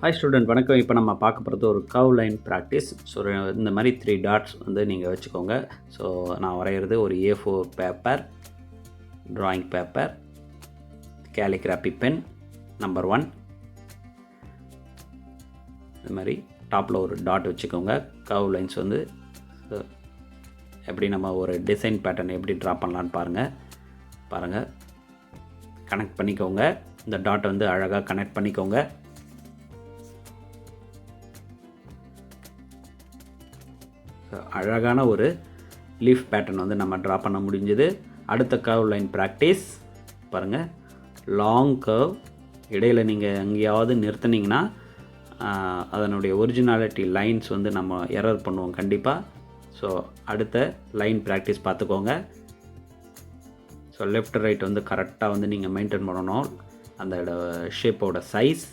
Hi student வணக்கம். இப்போ நம்ம பார்க்க போகிறது ஒரு கர்வ் லைன் ப்ராக்டிஸ். ஸோ இந்த மாதிரி 3 டாட்ஸ் வந்து நீங்கள் வச்சுக்கோங்க. ஸோ நான் வரைகிறது ஒரு A4 paper, drawing paper, calligraphy pen number 1. இது மாதிரி டாப்பில் ஒரு டாட் வச்சுக்கோங்க. கர்வ் லைன்ஸ் வந்து எப்படி நம்ம ஒரு டிசைன் பேட்டர்ன் எப்படி ட்ரா பண்ணலான்னு பாருங்கள். கனெக்ட் பண்ணிக்கோங்க. இந்த டாட் வந்து அழகாக கனெக்ட் பண்ணிக்கோங்க. அழகான ஒரு லீஃப் பேட்டர்ன் வந்து நம்ம ட்ரா பண்ண முடிஞ்சது. அடுத்த கர்வ் லைன் ப்ராக்டிஸ் பாருங்கள். லாங் கர்வ் இடையில் நீங்கள் எங்கேயாவது நிறுத்தினீங்கன்னா அதனுடைய ஒரிஜினாலிட்டி லைன்ஸ் வந்து நம்ம எரர் பண்ணுவோம் கண்டிப்பாக. ஸோ அடுத்த லைன் ப்ராக்டிஸ் பார்த்துக்கோங்க. ஸோ லெஃப்ட் ரைட் வந்து கரெக்டாக வந்து நீங்கள் மெயின்டைன் பண்ணணும் அந்த ஷேப்போட சைஸ்.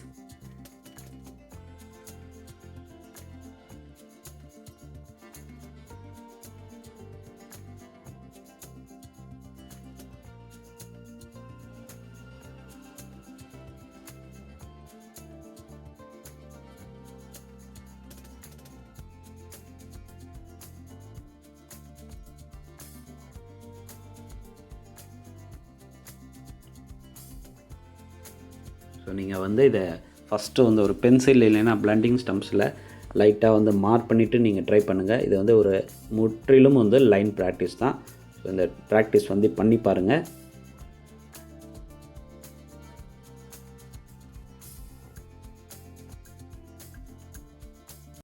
ஸோ நீங்கள் வந்து இதை ஃபஸ்ட்டு வந்து ஒரு பென்சில் இல்லைன்னா பிளண்டிங் ஸ்டம்ப்ஸில் லைட்டாக வந்து மார்க் பண்ணிவிட்டு நீங்கள் ட்ரை பண்ணுங்கள். இது வந்து ஒரு முற்றிலும் வந்து லைன் ப்ராக்டிஸ் தான். ஸோ இந்த ப்ராக்டிஸ் வந்து பண்ணி பாருங்கள்.